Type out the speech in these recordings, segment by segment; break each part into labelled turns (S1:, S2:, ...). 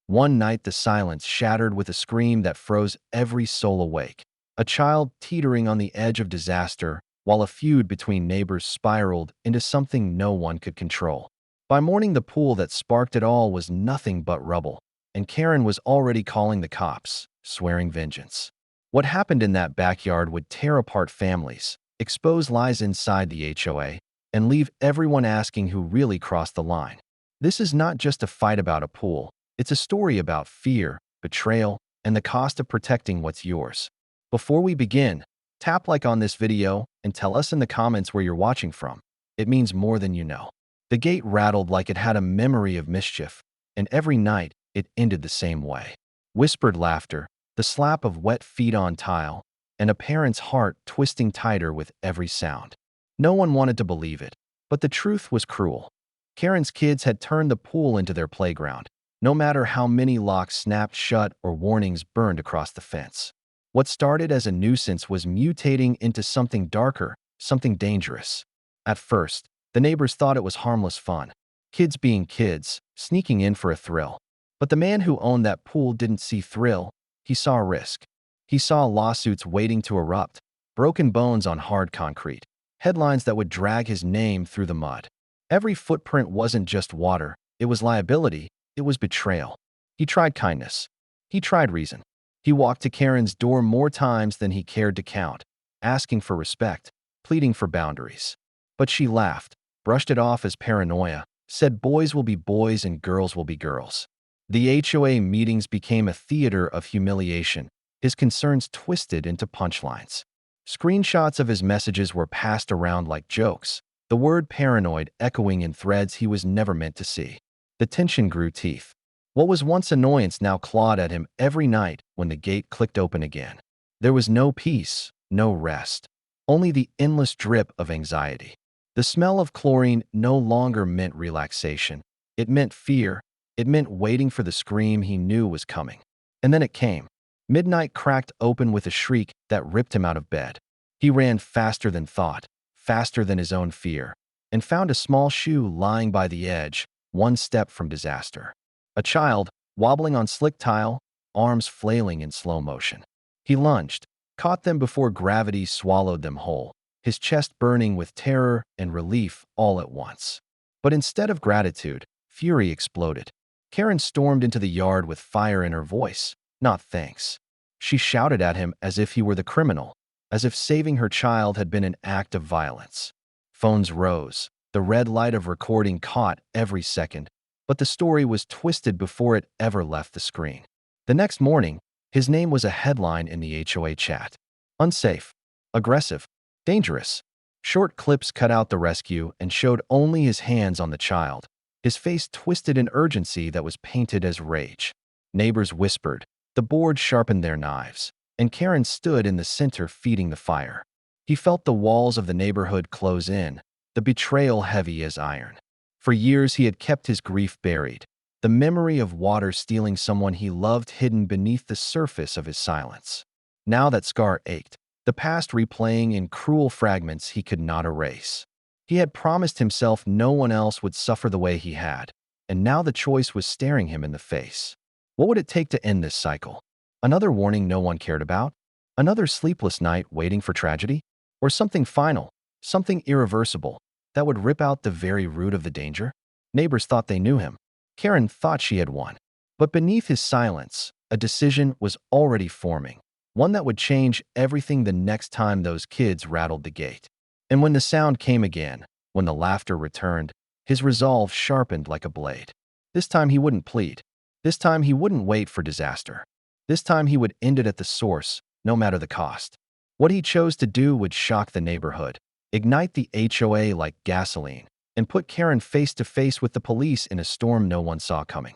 S1: One night, the silence shattered with a scream that froze every soul awake. A child teetering on the edge of disaster, while a feud between neighbors spiraled into something no one could control. By morning, the pool that sparked it all was nothing but rubble, and Karen was already calling the cops, swearing vengeance. What happened in that backyard would tear apart families, expose lies inside the HOA, and leave everyone asking who really crossed the line. This is not just a fight about a pool. It's a story about fear, betrayal, and the cost of protecting what's yours. Before we begin, tap like on this video and tell us in the comments where you're watching from. It means more than you know. The gate rattled like it had a memory of mischief, and every night it ended the same way. Whispered laughter, the slap of wet feet on tile, and a parent's heart twisting tighter with every sound. No one wanted to believe it, but the truth was cruel. Karen's kids had turned the pool into their playground, no matter how many locks snapped shut or warnings burned across the fence. What started as a nuisance was mutating into something darker, something dangerous. At first, the neighbors thought it was harmless fun, kids being kids, sneaking in for a thrill. But the man who owned that pool didn't see thrill, he saw risk. He saw lawsuits waiting to erupt, broken bones on hard concrete, headlines that would drag his name through the mud. Every footprint wasn't just water, it was liability, it was betrayal. He tried kindness. He tried reason. He walked to Karen's door more times than he cared to count, asking for respect, pleading for boundaries. But she laughed, brushed it off as paranoia, said boys will be boys and girls will be girls. The HOA meetings became a theater of humiliation, his concerns twisted into punchlines. Screenshots of his messages were passed around like jokes, the word paranoid echoing in threads he was never meant to see. The tension grew teeth. What was once annoyance now clawed at him every night when the gate clicked open again. There was no peace, no rest, only the endless drip of anxiety. The smell of chlorine no longer meant relaxation. It meant fear. It meant waiting for the scream he knew was coming. And then it came. Midnight cracked open with a shriek that ripped him out of bed. He ran faster than thought, faster than his own fear, and found a small shoe lying by the edge, one step from disaster. A child, wobbling on slick tile, arms flailing in slow motion. He lunged, caught them before gravity swallowed them whole, his chest burning with terror and relief all at once. But instead of gratitude, fury exploded. Karen stormed into the yard with fire in her voice. Not thanks. She shouted at him as if he were the criminal, as if saving her child had been an act of violence. Phones rose. The red light of recording caught every second, but the story was twisted before it ever left the screen. The next morning, his name was a headline in the HOA chat. Unsafe, aggressive, dangerous. Short clips cut out the rescue and showed only his hands on the child, his face twisted in urgency that was painted as rage. Neighbors whispered. The board sharpened their knives, and Karen stood in the center feeding the fire. He felt the walls of the neighborhood close in, the betrayal heavy as iron. For years he had kept his grief buried, the memory of water stealing someone he loved hidden beneath the surface of his silence. Now that scar ached, the past replaying in cruel fragments he could not erase. He had promised himself no one else would suffer the way he had, and now the choice was staring him in the face. What would it take to end this cycle? Another warning no one cared about? Another sleepless night waiting for tragedy? Or something final, something irreversible, that would rip out the very root of the danger? Neighbors thought they knew him. Karen thought she had won. But beneath his silence, a decision was already forming, one that would change everything the next time those kids rattled the gate. And when the sound came again, when the laughter returned, his resolve sharpened like a blade. This time he wouldn't plead. This time he wouldn't wait for disaster. This time he would end it at the source, no matter the cost. What he chose to do would shock the neighborhood, ignite the HOA like gasoline, and put Karen face to face with the police in a storm no one saw coming.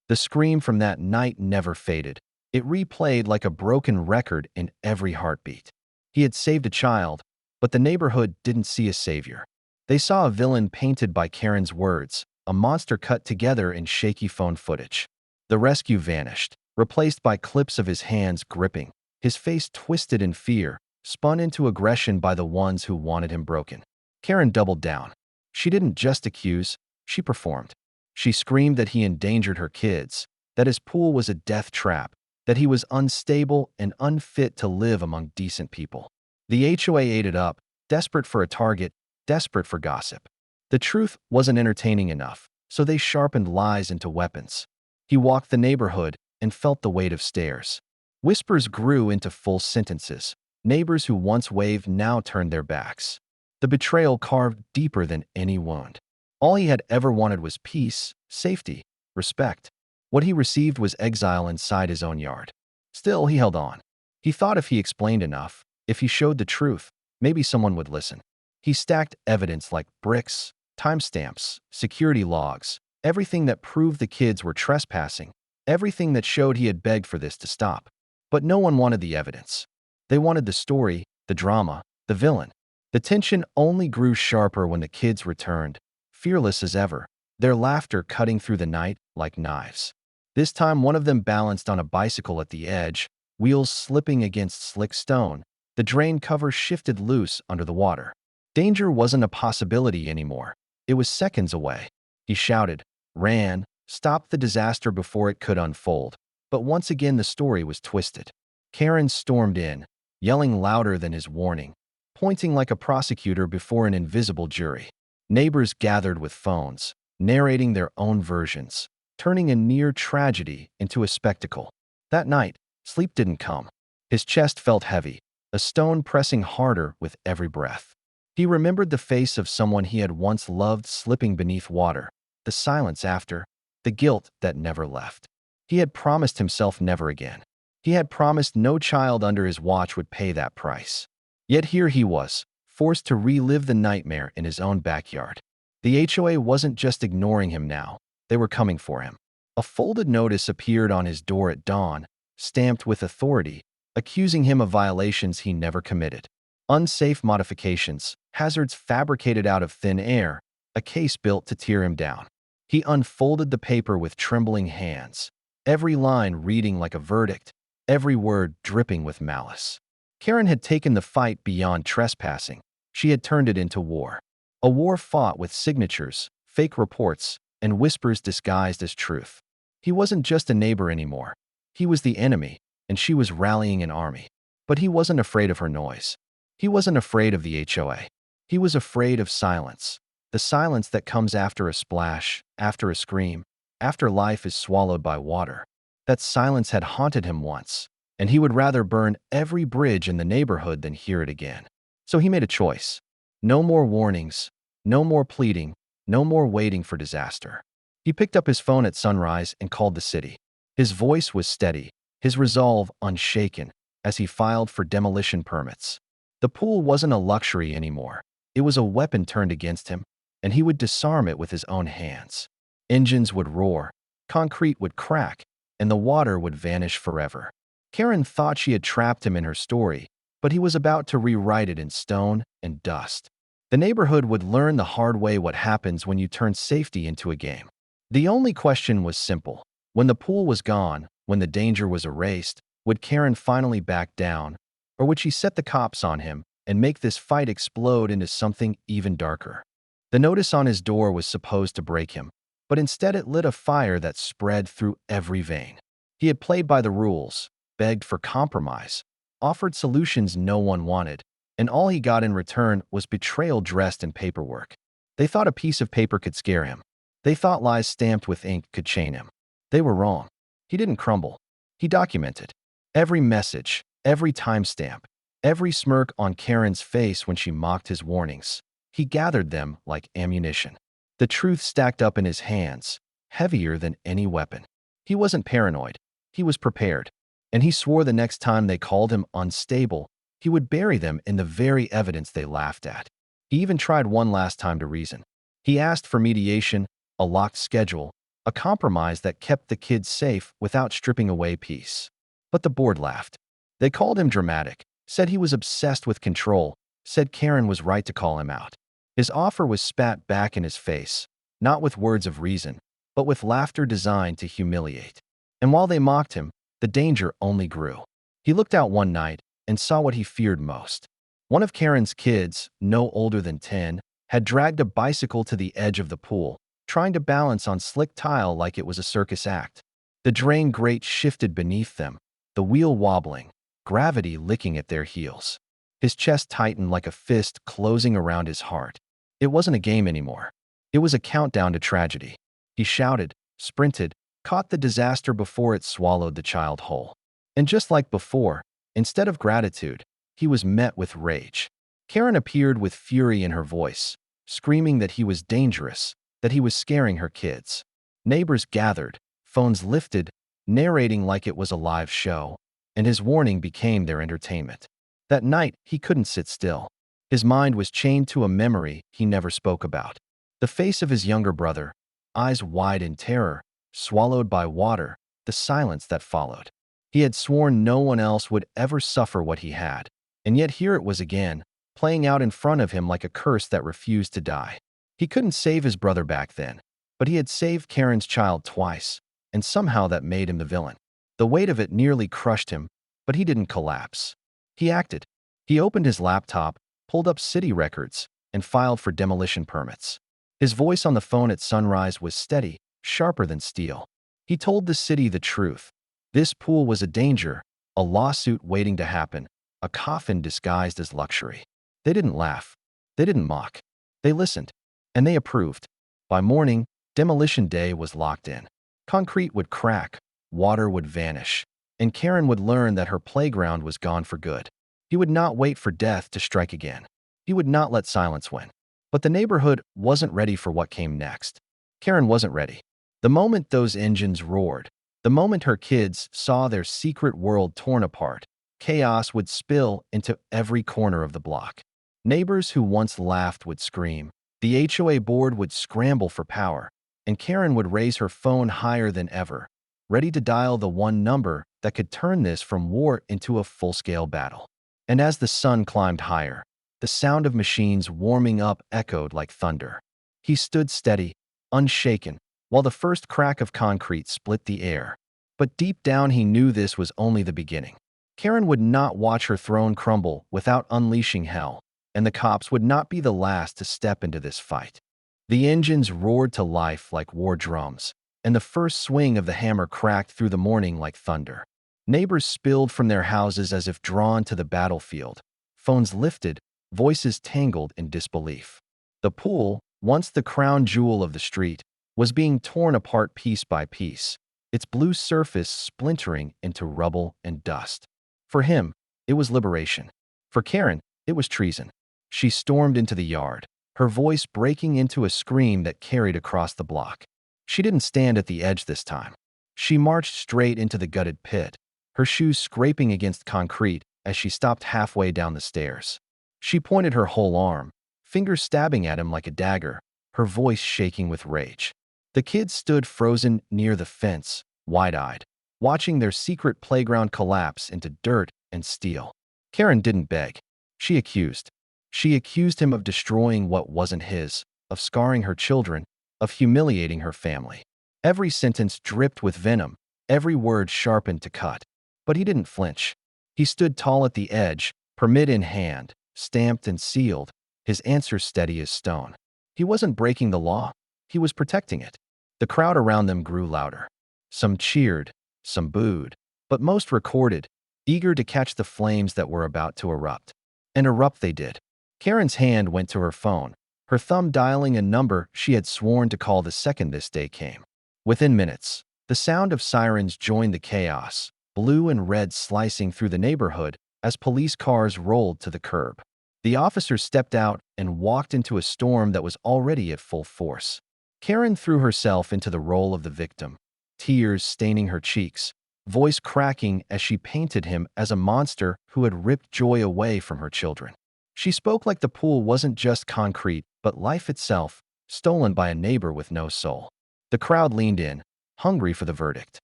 S1: The scream from that night never faded. It replayed like a broken record in every heartbeat. He had saved a child, but the neighborhood didn't see a savior. They saw a villain painted by Karen's words, a monster cut together in shaky phone footage. The rescue vanished, replaced by clips of his hands gripping, his face twisted in fear, spun into aggression by the ones who wanted him broken. Karen doubled down. She didn't just accuse, she performed. She screamed that he endangered her kids, that his pool was a death trap, that he was unstable and unfit to live among decent people. The HOA ate it up, desperate for a target, desperate for gossip. The truth wasn't entertaining enough, so they sharpened lies into weapons. He walked the neighborhood and felt the weight of stares. Whispers grew into full sentences. Neighbors who once waved now turned their backs. The betrayal carved deeper than any wound. All he had ever wanted was peace, safety, respect. What he received was exile inside his own yard. Still, he held on. He thought if he explained enough, if he showed the truth, maybe someone would listen. He stacked evidence like bricks, timestamps, security logs, everything that proved the kids were trespassing, everything that showed he had begged for this to stop. But no one wanted the evidence. They wanted the story, the drama, the villain. The tension only grew sharper when the kids returned, fearless as ever, their laughter cutting through the night like knives. This time one of them balanced on a bicycle at the edge, wheels slipping against slick stone. The drain cover shifted loose under the water. Danger wasn't a possibility anymore. It was seconds away. He shouted, ran, stopped the disaster before it could unfold. But once again the story was twisted. Karen stormed in, yelling louder than his warning, pointing like a prosecutor before an invisible jury. Neighbors gathered with phones, narrating their own versions, turning a near tragedy into a spectacle. That night, sleep didn't come. His chest felt heavy, a stone pressing harder with every breath. He remembered the face of someone he had once loved slipping beneath water, the silence after, the guilt that never left. He had promised himself never again. He had promised no child under his watch would pay that price. Yet here he was, forced to relive the nightmare in his own backyard. The HOA wasn't just ignoring him now, they were coming for him. A folded notice appeared on his door at dawn, stamped with authority, accusing him of violations he never committed. Unsafe modifications, hazards fabricated out of thin air, a case built to tear him down. He unfolded the paper with trembling hands, every line reading like a verdict, every word dripping with malice. Karen had taken the fight beyond trespassing. She had turned it into war. A war fought with signatures, fake reports, and whispers disguised as truth. He wasn't just a neighbor anymore. He was the enemy, and she was rallying an army. But he wasn't afraid of her noise. He wasn't afraid of the HOA. He was afraid of silence. The silence that comes after a splash, after a scream, after life is swallowed by water. That silence had haunted him once, and he would rather burn every bridge in the neighborhood than hear it again. So he made a choice. No more warnings, no more pleading, no more waiting for disaster. He picked up his phone at sunrise and called the city. His voice was steady, his resolve unshaken, as he filed for demolition permits. The pool wasn't a luxury anymore. It was a weapon turned against him, and he would disarm it with his own hands. Engines would roar, concrete would crack, and the water would vanish forever. Karen thought she had trapped him in her story, but he was about to rewrite it in stone and dust. The neighborhood would learn the hard way what happens when you turn safety into a game. The only question was simple. When the pool was gone, when the danger was erased, would Karen finally back down, or would she set the cops on him and make this fight explode into something even darker? The notice on his door was supposed to break him, but instead it lit a fire that spread through every vein. He had played by the rules, begged for compromise, offered solutions no one wanted, and all he got in return was betrayal dressed in paperwork. They thought a piece of paper could scare him. They thought lies stamped with ink could chain him. They were wrong. He didn't crumble. He documented every message, every timestamp, every smirk on Karen's face when she mocked his warnings. He gathered them like ammunition. The truth stacked up in his hands, heavier than any weapon. He wasn't paranoid. He was prepared. And he swore the next time they called him unstable, he would bury them in the very evidence they laughed at. He even tried one last time to reason. He asked for mediation, a locked schedule, a compromise that kept the kids safe without stripping away peace. But the board laughed. They called him dramatic, said he was obsessed with control, said Karen was right to call him out. His offer was spat back in his face, not with words of reason, but with laughter designed to humiliate. And while they mocked him, the danger only grew. He looked out one night and saw what he feared most. One of Karen's kids, no older than 10, had dragged a bicycle to the edge of the pool, trying to balance on slick tile like it was a circus act. The drain grate shifted beneath them, the wheel wobbling, gravity licking at their heels. His chest tightened like a fist closing around his heart. It wasn't a game anymore. It was a countdown to tragedy. He shouted, sprinted, caught the disaster before it swallowed the child whole. And just like before, instead of gratitude, he was met with rage. Karen appeared with fury in her voice, screaming that he was dangerous, that he was scaring her kids. Neighbors gathered, phones lifted, narrating like it was a live show, and his warning became their entertainment. That night, he couldn't sit still. His mind was chained to a memory he never spoke about. The face of his younger brother, eyes wide in terror, swallowed by water, the silence that followed. He had sworn no one else would ever suffer what he had, and yet here it was again, playing out in front of him like a curse that refused to die. He couldn't save his brother back then, but he had saved Karen's child twice, and somehow that made him the villain. The weight of it nearly crushed him, but he didn't collapse. He acted. He opened his laptop, pulled up city records, and filed for demolition permits. His voice on the phone at sunrise was steady, sharper than steel. He told the city the truth. This pool was a danger, a lawsuit waiting to happen, a coffin disguised as luxury. They didn't laugh. They didn't mock. They listened, and they approved. By morning, demolition day was locked in. Concrete would crack, water would vanish, and Karen would learn that her playground was gone for good. He would not wait for death to strike again. He would not let silence win. But the neighborhood wasn't ready for what came next. Karen wasn't ready. The moment those engines roared, the moment her kids saw their secret world torn apart, chaos would spill into every corner of the block. Neighbors who once laughed would scream. The HOA board would scramble for power, and Karen would raise her phone higher than ever, ready to dial the one number that could turn this from war into a full-scale battle. And as the sun climbed higher, the sound of machines warming up echoed like thunder. He stood steady, unshaken, while the first crack of concrete split the air. But deep down he knew this was only the beginning. Karen would not watch her throne crumble without unleashing hell, and the cops would not be the last to step into this fight. The engines roared to life like war drums, and the first swing of the hammer cracked through the morning like thunder. Neighbors spilled from their houses as if drawn to the battlefield. Phones lifted, voices tangled in disbelief. The pool, once the crown jewel of the street, was being torn apart piece by piece, its blue surface splintering into rubble and dust. For him, it was liberation. For Karen, it was treason. She stormed into the yard, her voice breaking into a scream that carried across the block. She didn't stand at the edge this time. She marched straight into the gutted pit, her shoes scraping against concrete as she stopped halfway down the stairs. She pointed her whole arm, fingers stabbing at him like a dagger, her voice shaking with rage. The kids stood frozen near the fence, wide-eyed, watching their secret playground collapse into dirt and steel. Karen didn't beg. She accused. She accused him of destroying what wasn't his, of scarring her children, of humiliating her family. Every sentence dripped with venom, every word sharpened to cut. But he didn't flinch. He stood tall at the edge, permit in hand, stamped and sealed, his answer steady as stone. He wasn't breaking the law. He was protecting it. The crowd around them grew louder. Some cheered, some booed, but most recorded, eager to catch the flames that were about to erupt. And erupt they did. Karen's hand went to her phone, her thumb dialing a number she had sworn to call the second this day came. Within minutes, the sound of sirens joined the chaos, blue and red slicing through the neighborhood as police cars rolled to the curb. The officers stepped out and walked into a storm that was already at full force. Karen threw herself into the role of the victim, tears staining her cheeks, voice cracking as she painted him as a monster who had ripped joy away from her children. She spoke like the pool wasn't just concrete, but life itself, stolen by a neighbor with no soul. The crowd leaned in, hungry for the verdict.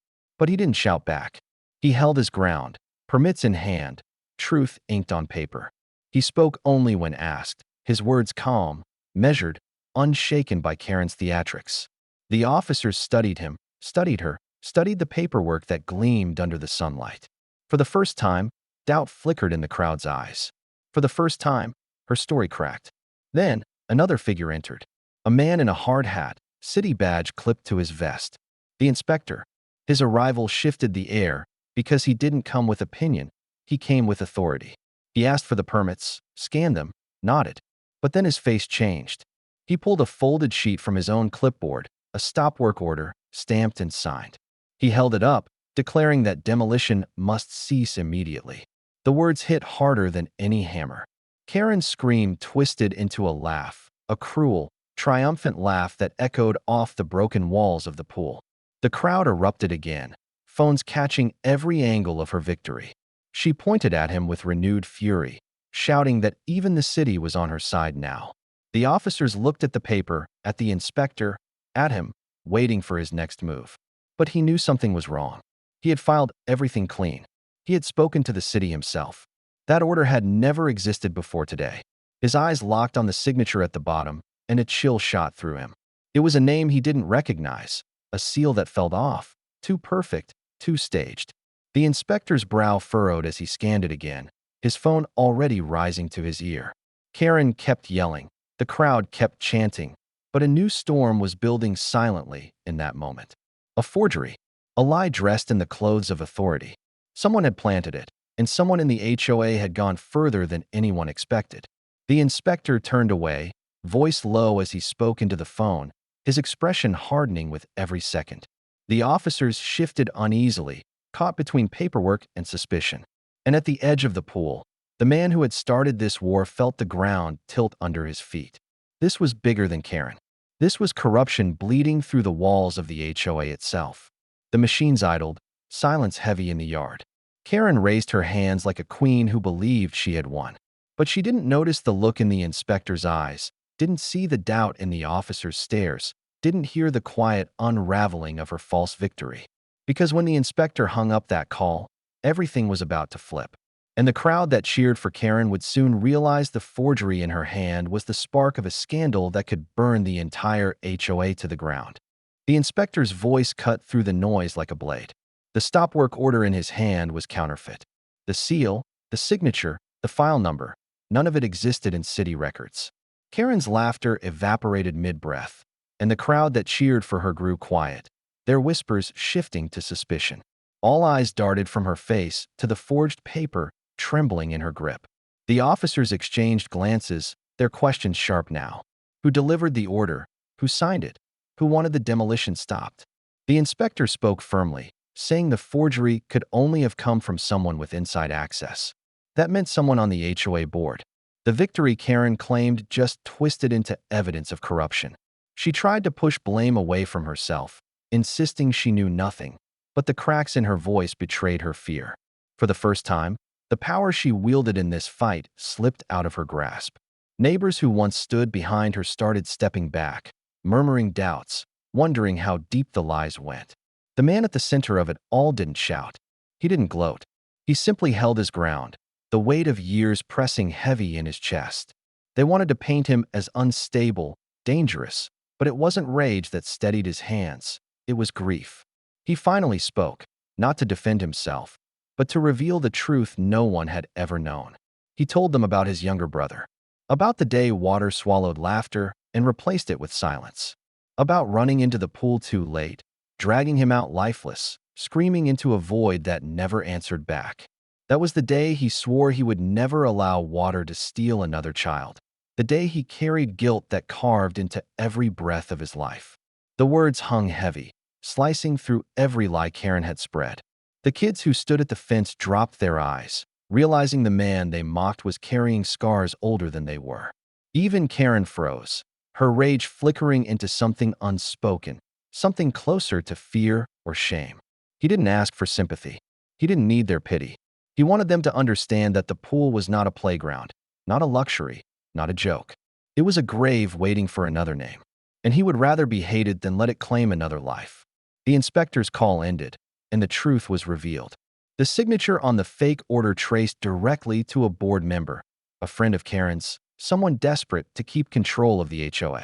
S1: But he didn't shout back. He held his ground, permits in hand, truth inked on paper. He spoke only when asked, his words calm, measured, unshaken by Karen's theatrics. The officers studied him, studied her, studied the paperwork that gleamed under the sunlight. For the first time, doubt flickered in the crowd's eyes. For the first time, her story cracked. Then, another figure entered. A man in a hard hat, city badge clipped to his vest. The inspector. His arrival shifted the air because he didn't come with opinion, he came with authority. He asked for the permits, scanned them, nodded. But then his face changed. He pulled a folded sheet from his own clipboard, a stop work order, stamped and signed. He held it up, declaring that demolition must cease immediately. The words hit harder than any hammer. Karen's scream twisted into a laugh, a cruel, triumphant laugh that echoed off the broken walls of the pool. The crowd erupted again, phones catching every angle of her victory. She pointed at him with renewed fury, shouting that even the city was on her side now. The officers looked at the paper, at the inspector, at him, waiting for his next move. But he knew something was wrong. He had filed everything clean. He had spoken to the city himself. That order had never existed before today. His eyes locked on the signature at the bottom, and a chill shot through him. It was a name he didn't recognize, a seal that felt off, too perfect, too staged. The inspector's brow furrowed as he scanned it again, his phone already rising to his ear. Karen kept yelling. The crowd kept chanting. But a new storm was building silently in that moment. A forgery. A lie dressed in the clothes of authority. Someone had planted it, and someone in the HOA had gone further than anyone expected. The inspector turned away, voice low as he spoke into the phone, his expression hardening with every second. The officers shifted uneasily, caught between paperwork and suspicion. And at the edge of the pool, the man who had started this war felt the ground tilt under his feet. This was bigger than Karen. This was corruption bleeding through the walls of the HOA itself. The machines idled, silence heavy in the yard. Karen raised her hands like a queen who believed she had won. But she didn't notice the look in the inspector's eyes, didn't see the doubt in the officer's stares, didn't hear the quiet unraveling of her false victory. Because when the inspector hung up that call, everything was about to flip. And the crowd that cheered for Karen would soon realize the forgery in her hand was the spark of a scandal that could burn the entire HOA to the ground. The inspector's voice cut through the noise like a blade. The stop work order in his hand was counterfeit. The seal, the signature, the file number, none of it existed in city records. Karen's laughter evaporated mid-breath, and the crowd that cheered for her grew quiet, their whispers shifting to suspicion. All eyes darted from her face to the forged paper trembling in her grip. The officers exchanged glances, their questions sharp now. Who delivered the order? Who signed it? Who wanted the demolition stopped? The inspector spoke firmly, saying the forgery could only have come from someone with inside access. That meant someone on the HOA board. The victory Karen claimed just twisted into evidence of corruption. She tried to push blame away from herself, insisting she knew nothing, but the cracks in her voice betrayed her fear. For the first time, the power she wielded in this fight slipped out of her grasp. Neighbors who once stood behind her started stepping back, murmuring doubts, wondering how deep the lies went. The man at the center of it all didn't shout. He didn't gloat. He simply held his ground, the weight of years pressing heavy in his chest. They wanted to paint him as unstable, dangerous, but it wasn't rage that steadied his hands. It was grief. He finally spoke, not to defend himself, but to reveal the truth no one had ever known. He told them about his younger brother, about the day water swallowed laughter and replaced it with silence, about running into the pool too late, dragging him out lifeless, screaming into a void that never answered back. That was the day he swore he would never allow water to steal another child, the day he carried guilt that carved into every breath of his life. The words hung heavy, slicing through every lie Karen had spread. The kids who stood at the fence dropped their eyes, realizing the man they mocked was carrying scars older than they were. Even Karen froze, her rage flickering into something unspoken, something closer to fear or shame. He didn't ask for sympathy. He didn't need their pity. He wanted them to understand that the pool was not a playground, not a luxury, not a joke. It was a grave waiting for another name, and he would rather be hated than let it claim another life. The inspector's call ended, and the truth was revealed. The signature on the fake order traced directly to a board member, a friend of Karen's, someone desperate to keep control of the HOA.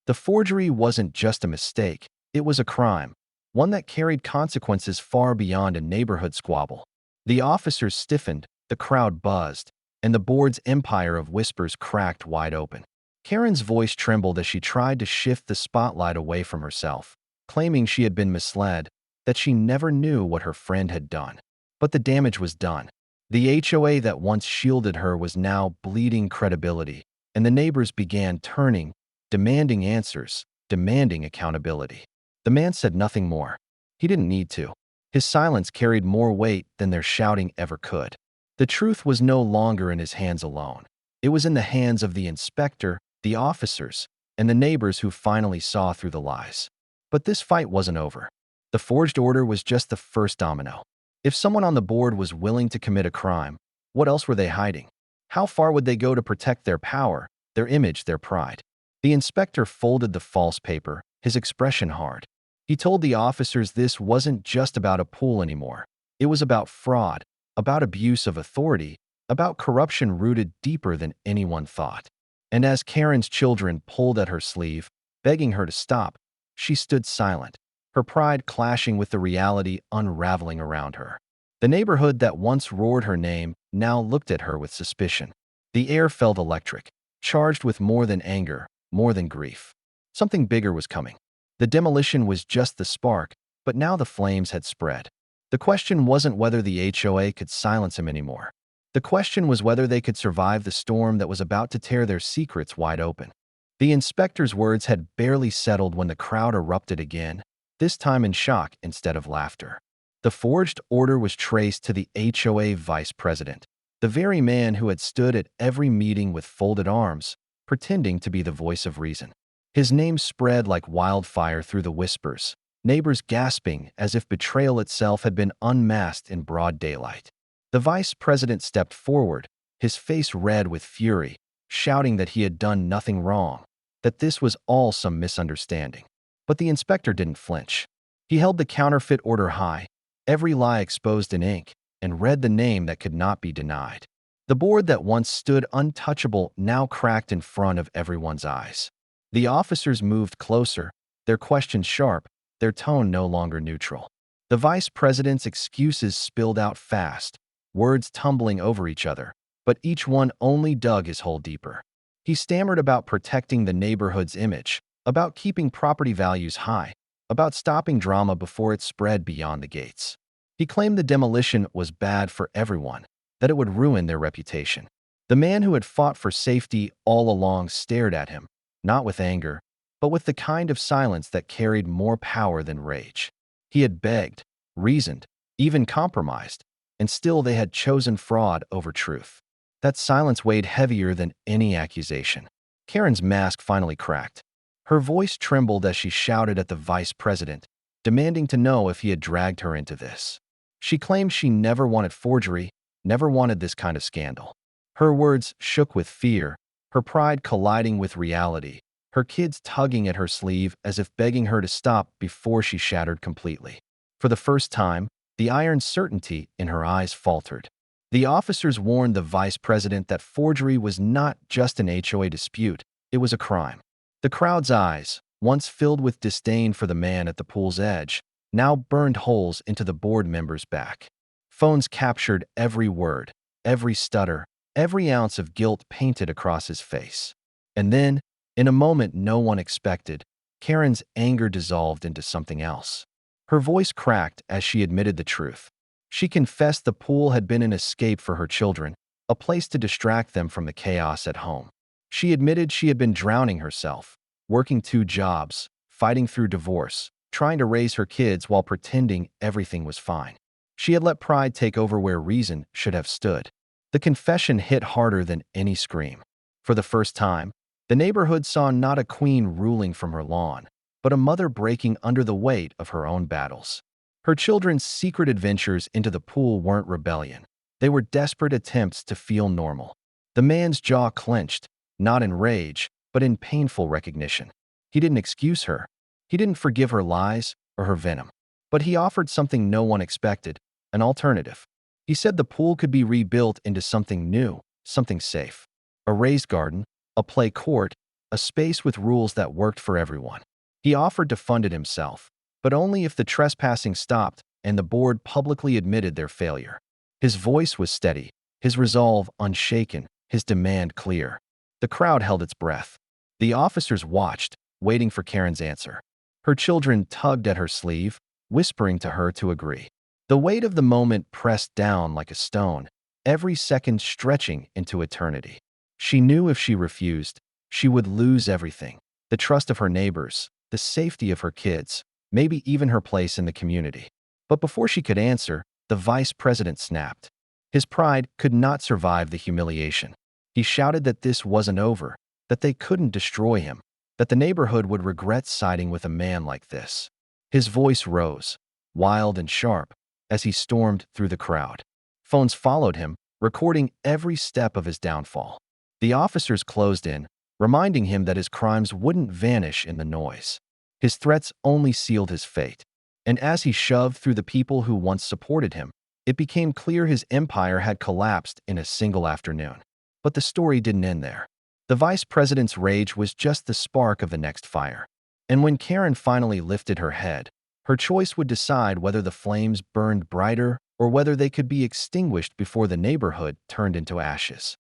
S1: The forgery wasn't just a mistake, it was a crime, one that carried consequences far beyond a neighborhood squabble. The officers stiffened, the crowd buzzed, and the board's empire of whispers cracked wide open. Karen's voice trembled as she tried to shift the spotlight away from herself, claiming she had been misled, that she never knew what her friend had done. But the damage was done. The HOA that once shielded her was now bleeding credibility, and the neighbors began turning, demanding answers, demanding accountability. The man said nothing more. He didn't need to. His silence carried more weight than their shouting ever could. The truth was no longer in his hands alone. It was in the hands of the inspector, the officers, and the neighbors who finally saw through the lies. But this fight wasn't over. The forged order was just the first domino. If someone on the board was willing to commit a crime, what else were they hiding? How far would they go to protect their power, their image, their pride? The inspector folded the false paper, his expression hard. He told the officers this wasn't just about a pool anymore. It was about fraud, about abuse of authority, about corruption rooted deeper than anyone thought. And as Karen's children pulled at her sleeve, begging her to stop, she stood silent, her pride clashing with the reality unraveling around her. The neighborhood that once roared her name now looked at her with suspicion. The air felt electric, charged with more than anger, more than grief. Something bigger was coming. The demolition was just the spark, but now the flames had spread. The question wasn't whether the HOA could silence him anymore. The question was whether they could survive the storm that was about to tear their secrets wide open. The inspector's words had barely settled when the crowd erupted again, this time in shock instead of laughter. The forged order was traced to the HOA vice president, the very man who had stood at every meeting with folded arms, pretending to be the voice of reason. His name spread like wildfire through the whispers, neighbors gasping as if betrayal itself had been unmasked in broad daylight. The vice president stepped forward, his face red with fury, shouting that he had done nothing wrong, that this was all some misunderstanding. But the inspector didn't flinch. He held the counterfeit order high, every lie exposed in ink, and read the name that could not be denied. The board that once stood untouchable now cracked in front of everyone's eyes. The officers moved closer, their questions sharp, their tone no longer neutral. The vice president's excuses spilled out fast, words tumbling over each other, but each one only dug his hole deeper. He stammered about protecting the neighborhood's image, about keeping property values high, about stopping drama before it spread beyond the gates. He claimed the demolition was bad for everyone, that it would ruin their reputation. The man who had fought for safety all along stared at him, not with anger, but with the kind of silence that carried more power than rage. He had begged, reasoned, even compromised, and still they had chosen fraud over truth. That silence weighed heavier than any accusation. Karen's mask finally cracked. Her voice trembled as she shouted at the vice president, demanding to know if he had dragged her into this. She claimed she never wanted forgery, never wanted this kind of scandal. Her words shook with fear, her pride colliding with reality, her kids tugging at her sleeve as if begging her to stop before she shattered completely. For the first time, the iron certainty in her eyes faltered. The officers warned the vice president that forgery was not just an HOA dispute, it was a crime. The crowd's eyes, once filled with disdain for the man at the pool's edge, now burned holes into the board member's back. Phones captured every word, every stutter, every ounce of guilt painted across his face. And then, in a moment no one expected, Karen's anger dissolved into something else. Her voice cracked as she admitted the truth. She confessed the pool had been an escape for her children, a place to distract them from the chaos at home. She admitted she had been drowning herself, working 2 jobs, fighting through divorce, trying to raise her kids while pretending everything was fine. She had let pride take over where reason should have stood. The confession hit harder than any scream. For the first time, the neighborhood saw not a queen ruling from her lawn, but a mother breaking under the weight of her own battles. Her children's secret adventures into the pool weren't rebellion. They were desperate attempts to feel normal. The man's jaw clenched, not in rage, but in painful recognition. He didn't excuse her. He didn't forgive her lies or her venom. But he offered something no one expected, an alternative. He said the pool could be rebuilt into something new, something safe. A raised garden, a play court, a space with rules that worked for everyone. He offered to fund it himself, but only if the trespassing stopped and the board publicly admitted their failure. His voice was steady, his resolve unshaken, his demand clear. The crowd held its breath. The officers watched, waiting for Karen's answer. Her children tugged at her sleeve, whispering to her to agree. The weight of the moment pressed down like a stone, every second stretching into eternity. She knew if she refused, she would lose everything: the trust of her neighbors, the safety of her kids, maybe even her place in the community. But before she could answer, the vice president snapped. His pride could not survive the humiliation. He shouted that this wasn't over, that they couldn't destroy him, that the neighborhood would regret siding with a man like this. His voice rose, wild and sharp, as he stormed through the crowd. Phones followed him, recording every step of his downfall. The officers closed in, reminding him that his crimes wouldn't vanish in the noise. His threats only sealed his fate. And as he shoved through the people who once supported him, it became clear his empire had collapsed in a single afternoon. But the story didn't end there. The vice president's rage was just the spark of the next fire. And when Karen finally lifted her head, her choice would decide whether the flames burned brighter or whether they could be extinguished before the neighborhood turned into ashes.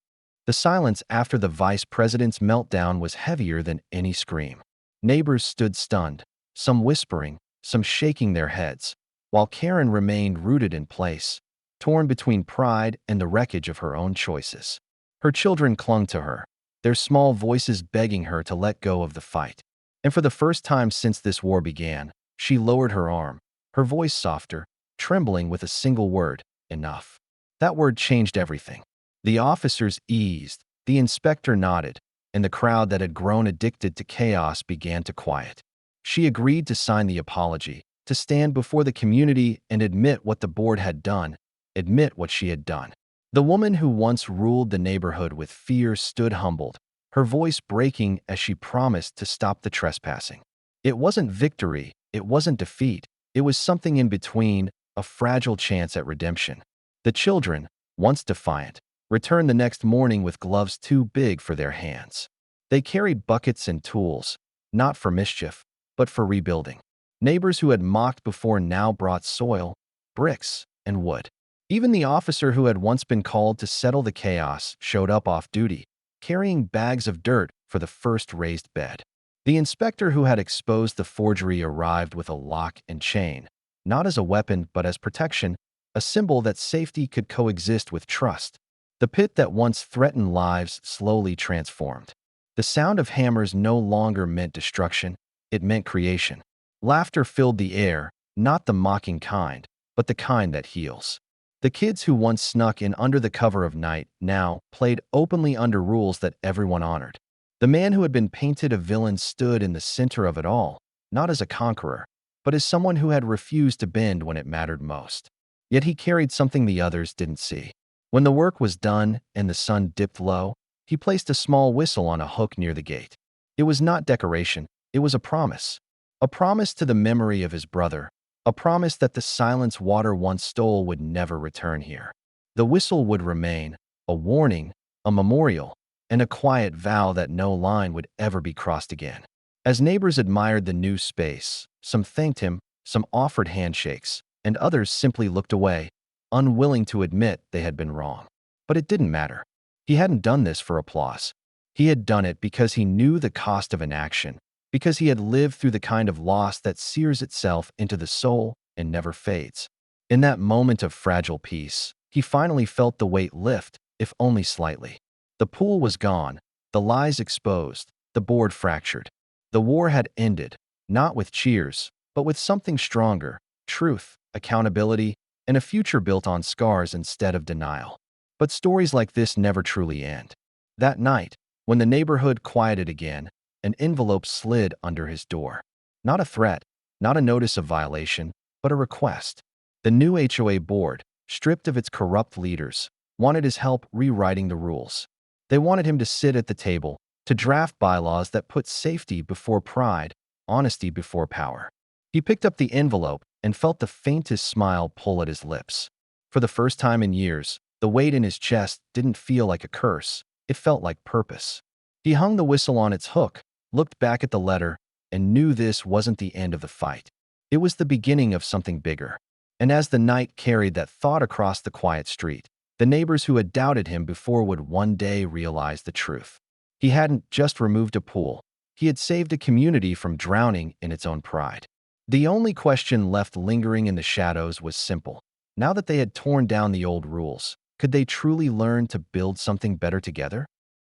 S1: The silence after the vice president's meltdown was heavier than any scream. Neighbors stood stunned, some whispering, some shaking their heads, while Karen remained rooted in place, torn between pride and the wreckage of her own choices. Her children clung to her, their small voices begging her to let go of the fight. And for the first time since this war began, she lowered her arm, her voice softer, trembling with a single word: enough. That word changed everything. The officers eased, the inspector nodded, and the crowd that had grown addicted to chaos began to quiet. She agreed to sign the apology, to stand before the community and admit what the board had done, admit what she had done. The woman who once ruled the neighborhood with fear stood humbled, her voice breaking as she promised to stop the trespassing. It wasn't victory, it wasn't defeat, it was something in between, a fragile chance at redemption. The children, once defiant, returned the next morning with gloves too big for their hands. They carried buckets and tools, not for mischief, but for rebuilding. Neighbors who had mocked before now brought soil, bricks, and wood. Even the officer who had once been called to settle the chaos showed up off duty, carrying bags of dirt for the first raised bed. The inspector who had exposed the forgery arrived with a lock and chain, not as a weapon but as protection, a symbol that safety could coexist with trust. The pit that once threatened lives slowly transformed. The sound of hammers no longer meant destruction, it meant creation. Laughter filled the air, not the mocking kind, but the kind that heals. The kids who once snuck in under the cover of night now played openly under rules that everyone honored. The man who had been painted a villain stood in the center of it all, not as a conqueror, but as someone who had refused to bend when it mattered most. Yet he carried something the others didn't see. When the work was done and the sun dipped low, he placed a small whistle on a hook near the gate. It was not decoration, it was a promise. A promise to the memory of his brother, a promise that the silence water once stole would never return here. The whistle would remain, a warning, a memorial, and a quiet vow that no line would ever be crossed again. As neighbors admired the new space, some thanked him, some offered handshakes, and others simply looked away, unwilling to admit they had been wrong. But it didn't matter. He hadn't done this for applause. He had done it because he knew the cost of inaction, because he had lived through the kind of loss that sears itself into the soul and never fades. In that moment of fragile peace, he finally felt the weight lift, if only slightly. The pool was gone, the lies exposed, the board fractured. The war had ended, not with cheers, but with something stronger: truth, accountability, and a future built on scars instead of denial. But stories like this never truly end. That night, when the neighborhood quieted again, an envelope slid under his door. Not a threat, not a notice of violation, but a request. The new HOA board, stripped of its corrupt leaders, wanted his help rewriting the rules. They wanted him to sit at the table, to draft bylaws that put safety before pride, honesty before power. He picked up the envelope and felt the faintest smile pull at his lips. For the first time in years, the weight in his chest didn't feel like a curse, it felt like purpose. He hung the whistle on its hook, looked back at the letter, and knew this wasn't the end of the fight. It was the beginning of something bigger. And as the night carried that thought across the quiet street, the neighbors who had doubted him before would one day realize the truth. He hadn't just removed a pool, he had saved a community from drowning in its own pride. The only question left lingering in the shadows was simple. Now that they had torn down the old rules, could they truly learn to build something better together?